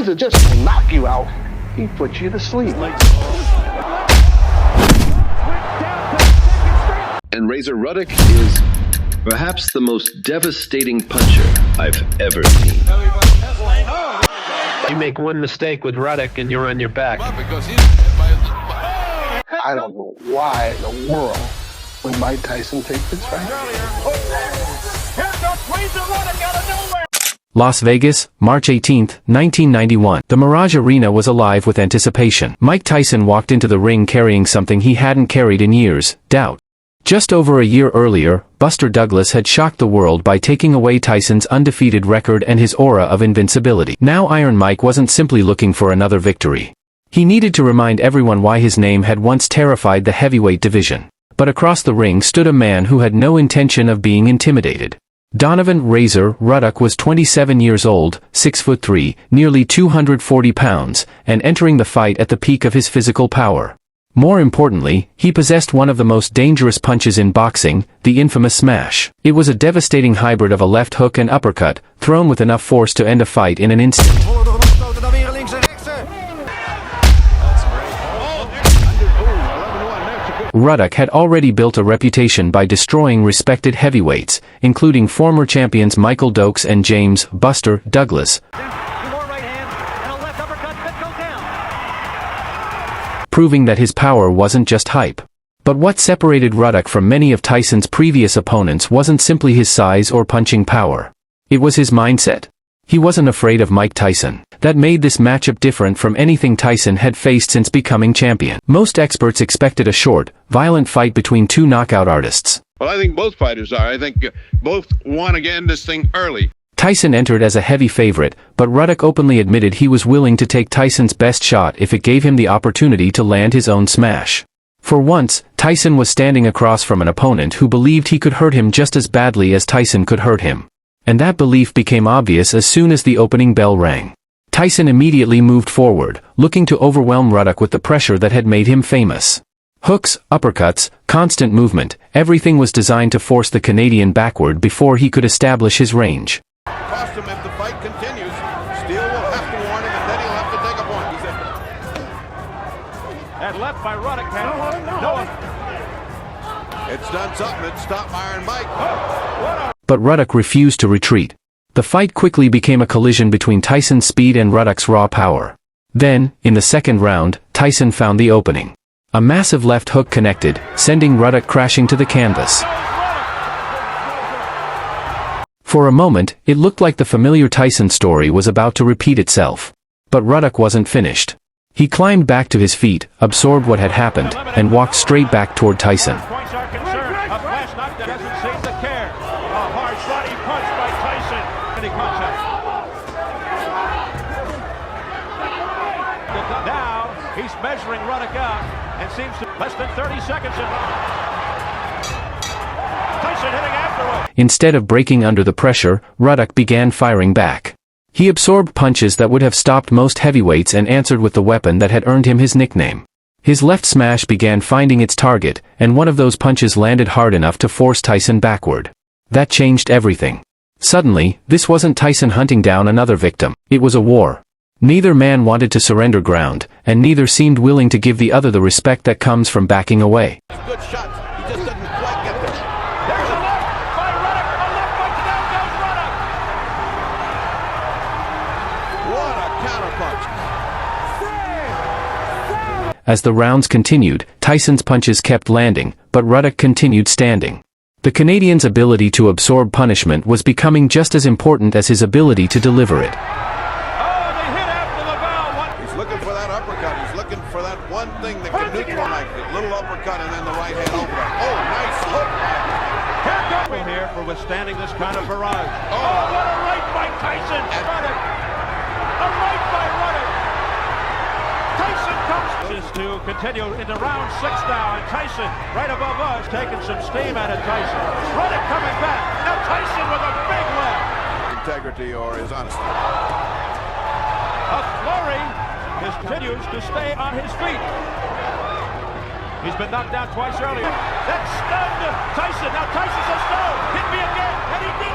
Razor just will knock you out. He puts you to sleep. And Razor Ruddock is perhaps the most devastating puncher I've ever seen. You make one mistake with Ruddock and you're on your back. I don't know why in the world would Mike Tyson take this fight. Las Vegas, March 18, 1991. The Mirage Arena was alive with anticipation. Mike Tyson walked into the ring carrying something he hadn't carried in years, doubt. Just over a year earlier, Buster Douglas had shocked the world by taking away Tyson's undefeated record and his aura of invincibility. Now Iron Mike wasn't simply looking for another victory. He needed to remind everyone why his name had once terrified the heavyweight division. But across the ring stood a man who had no intention of being intimidated. Donovan Razor Ruddock was 27 years old, 6'3", nearly 240 pounds, and entering the fight at the peak of his physical power. More importantly, he possessed one of the most dangerous punches in boxing, the infamous smash. It was a devastating hybrid of a left hook and uppercut, thrown with enough force to end a fight in an instant. Ruddock had already built a reputation by destroying respected heavyweights, including former champions Michael Dokes and James "Buster" Douglas, proving that his power wasn't just hype. But what separated Ruddock from many of Tyson's previous opponents wasn't simply his size or punching power. It was his mindset. He wasn't afraid of Mike Tyson. That made this matchup different from anything Tyson had faced since becoming champion. Most experts expected a short, violent fight between two knockout artists. Well, I think both fighters are. I think both want to get in this thing early. Tyson entered as a heavy favorite, but Ruddock openly admitted he was willing to take Tyson's best shot if it gave him the opportunity to land his own smash. For once, Tyson was standing across from an opponent who believed he could hurt him just as badly as Tyson could hurt him. And that belief became obvious as soon as the opening bell rang. Tyson immediately moved forward, looking to overwhelm Ruddock with the pressure that had made him famous. Hooks, uppercuts, constant movement, everything was designed to force the Canadian backward before he could establish his range. Cost him if the fight continues. Steele will have to warn him, and then he'll have to take a point. And left by Ruddock. It's done something that stopped Iron Mike. But Ruddock refused to retreat. The fight quickly became a collision between Tyson's speed and Ruddock's raw power. Then, in the second round, Tyson found the opening. A massive left hook connected, sending Ruddock crashing to the canvas. For a moment, it looked like the familiar Tyson story was about to repeat itself. But Ruddock wasn't finished. He climbed back to his feet, absorbed what had happened, and walked straight back toward Tyson. Now, he's measuring Ruddock out, and seems to less than 30 seconds in. Tyson hitting afterward. Instead of breaking under the pressure, Ruddock began firing back. He absorbed punches that would have stopped most heavyweights and answered with the weapon that had earned him his nickname. His left smash began finding its target, and one of those punches landed hard enough to force Tyson backward. That changed everything. Suddenly, this wasn't Tyson hunting down another victim. It was a war. Neither man wanted to surrender ground, and neither seemed willing to give the other the respect that comes from backing away. Good shots. He just doesn't quite get there. There's a left by Ruddock. A left by down goes Ruddock. What a counterpunch. As the rounds continued, Tyson's punches kept landing, but Ruddock continued standing. The Canadian's ability to absorb punishment was becoming just as important as his ability to deliver it. For that one thing that can neutralize it. Little uppercut and then the right hand over. Oh, nice hook. Here for withstanding this kind of barrage. Oh, what a right by Tyson. Ruddock. A right by Ruddock. Tyson comes to continue into round 6 now, and Tyson right above us taking some steam out of Tyson. Ruddock coming back. Now Tyson with a big left. Integrity or his honesty. A flurry. Continues to stay on his feet. He's been knocked down twice earlier. That stunned Tyson. Now Tyson says no. Hit me again. And he did.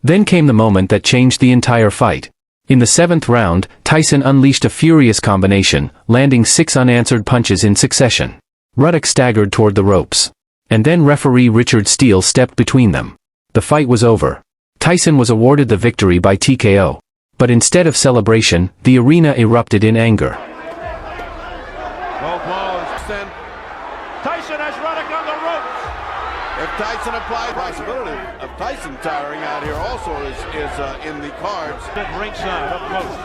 Then came the moment that changed the entire fight. In the 7th round, Tyson unleashed a furious combination, landing 6 unanswered punches in succession. Ruddock staggered toward the ropes. And then referee Richard Steele stepped between them. The fight was over. Tyson was awarded the victory by TKO. But instead of celebration, the arena erupted in anger. Both blows. Tyson has Ruddock on the ropes. If Tyson applied, possibility of Tyson tiring out here also is in the cards. At ringside, up close.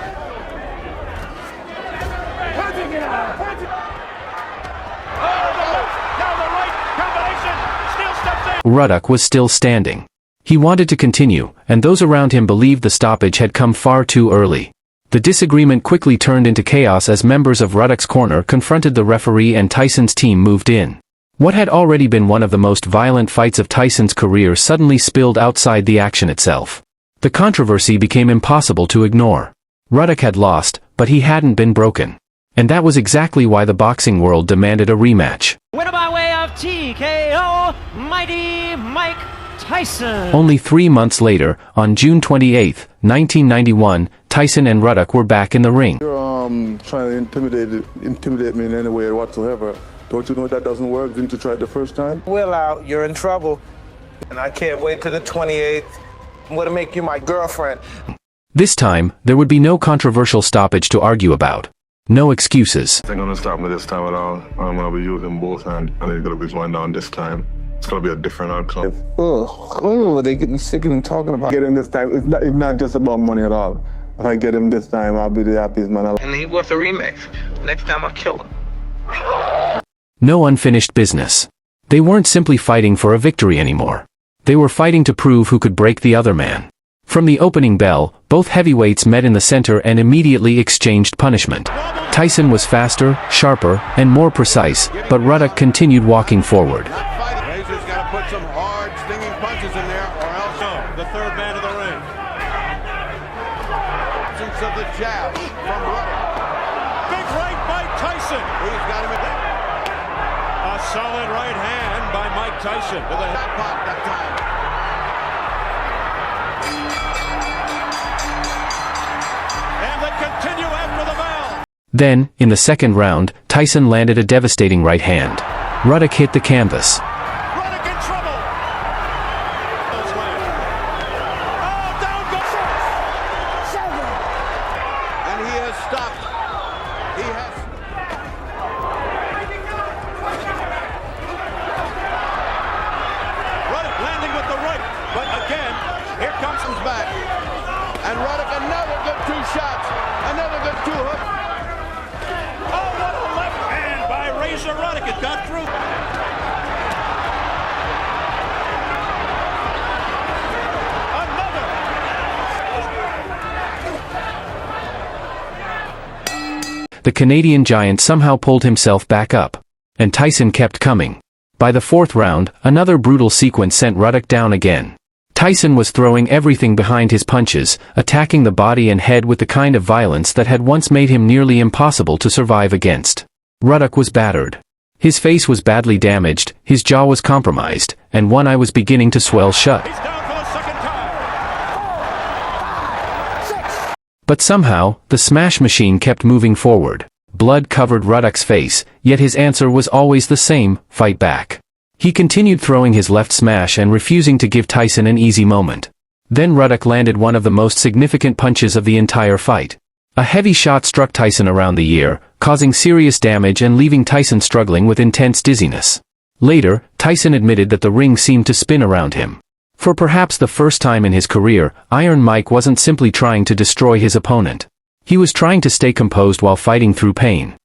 Now the right combination. Steele steps in. Ruddock was still standing. He wanted to continue, and those around him believed the stoppage had come far too early. The disagreement quickly turned into chaos as members of Ruddock's corner confronted the referee and Tyson's team moved in. What had already been one of the most violent fights of Tyson's career suddenly spilled outside the action itself. The controversy became impossible to ignore. Ruddock had lost, but he hadn't been broken. And that was exactly why the boxing world demanded a rematch. Winner by way of TKO, Mighty Mike Tyson. Only 3 months later, on June 28, 1991, Tyson and Ruddock were back in the ring. You're trying to intimidate me in any way whatsoever. Don't you know that doesn't work? Didn't you try it the first time? Will out, you're in trouble. And I can't wait till the 28th. I'm gonna make you my girlfriend. This time, there would be no controversial stoppage to argue about. No excuses. They're gonna stop me this time at all. I'm gonna be using both hands, and they're gonna be going down this time. It's gonna be a different outcome. They getting sick of him talking about getting this time. It's not just about money at all. If I get him this time, I'll be the happiest man alive. And he wants a rematch. Next time I'll kill him. No unfinished business. They weren't simply fighting for a victory anymore. They were fighting to prove who could break the other man. From the opening bell, both heavyweights met in the center and immediately exchanged punishment. Tyson was faster, sharper, and more precise, but Ruddock continued walking forward. Razor's got to put some hard, stinging punches in there, or else The third man of the ring. absence of the jab from Ruddock. Big right by Tyson. He's got him in there. A solid right hand by Mike Tyson to the That pop that time. and they continue after the bell. Then, in the 2nd round, Tyson landed a devastating right hand. Ruddock hit the canvas. Ruddock in trouble. Oh, down goes. And he has stopped. He has. Ruddock landing with the right, but again, here comes Comes back. And Ruddock, another good 2 shots. Another good 2 hooks. oh, what a left hand by Razor Ruddock. It got through. Another. The Canadian giant somehow pulled himself back up. And Tyson kept coming. By the 4th round, another brutal sequence sent Ruddock down again. Tyson was throwing everything behind his punches, attacking the body and head with the kind of violence that had once made him nearly impossible to survive against. Ruddock was battered. His face was badly damaged, his jaw was compromised, and one eye was beginning to swell shut. He's down for the second time. But somehow, the smash machine kept moving forward. Blood covered Ruddock's face, yet his answer was always the same: fight back. He continued throwing his left smash and refusing to give Tyson an easy moment. Then Ruddock landed one of the most significant punches of the entire fight. A heavy shot struck Tyson around the ear, causing serious damage and leaving Tyson struggling with intense dizziness. Later, Tyson admitted that the ring seemed to spin around him. For perhaps the first time in his career, Iron Mike wasn't simply trying to destroy his opponent. He was trying to stay composed while fighting through pain.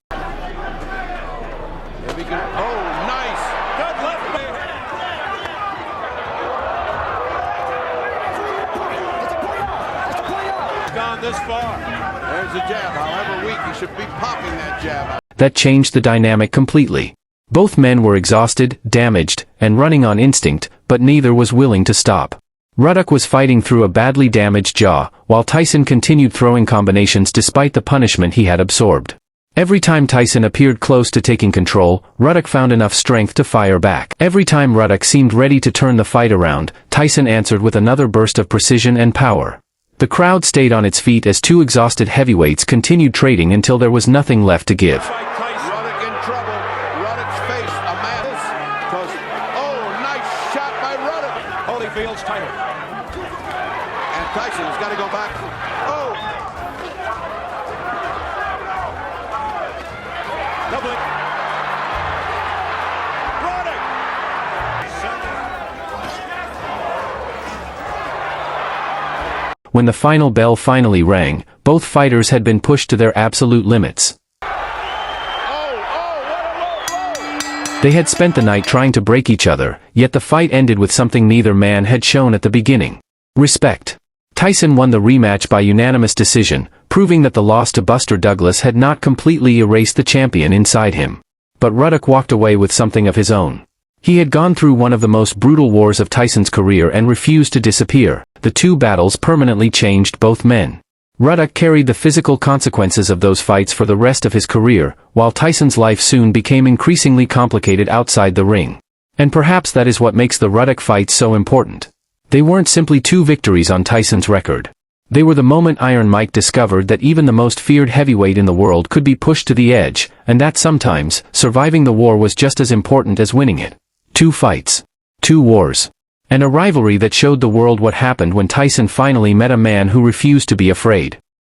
This far. There's the jab. However weak, he should be popping that jab. That changed the dynamic completely. Both men were exhausted, damaged, and running on instinct, but neither was willing to stop. Ruddock was fighting through a badly damaged jaw, while Tyson continued throwing combinations despite the punishment he had absorbed. Every time Tyson appeared close to taking control, Ruddock found enough strength to fire back. Every time Ruddock seemed ready to turn the fight around, Tyson answered with another burst of precision and power. The crowd stayed on its feet as two exhausted heavyweights continued trading until there was nothing left to give. Ruddock in trouble. Ruddock's face, a man. Oh, nice shot by Ruddock. Holyfield's title. And Tyson's got to go back. Oh. Doubling. Ruddock. When the final bell finally rang, both fighters had been pushed to their absolute limits. They had spent the night trying to break each other, yet the fight ended with something neither man had shown at the beginning: respect. Tyson won the rematch by unanimous decision, proving that the loss to Buster Douglas had not completely erased the champion inside him. But Ruddock walked away with something of his own. He had gone through one of the most brutal wars of Tyson's career and refused to disappear. The two battles permanently changed both men. Ruddock carried the physical consequences of those fights for the rest of his career, while Tyson's life soon became increasingly complicated outside the ring. And perhaps that is what makes the Ruddock fights so important. They weren't simply two victories on Tyson's record. They were the moment Iron Mike discovered that even the most feared heavyweight in the world could be pushed to the edge, and that sometimes, surviving the war was just as important as winning it. 2 fights. 2 wars. And a rivalry that showed the world what happened when Tyson finally met a man who refused to be afraid.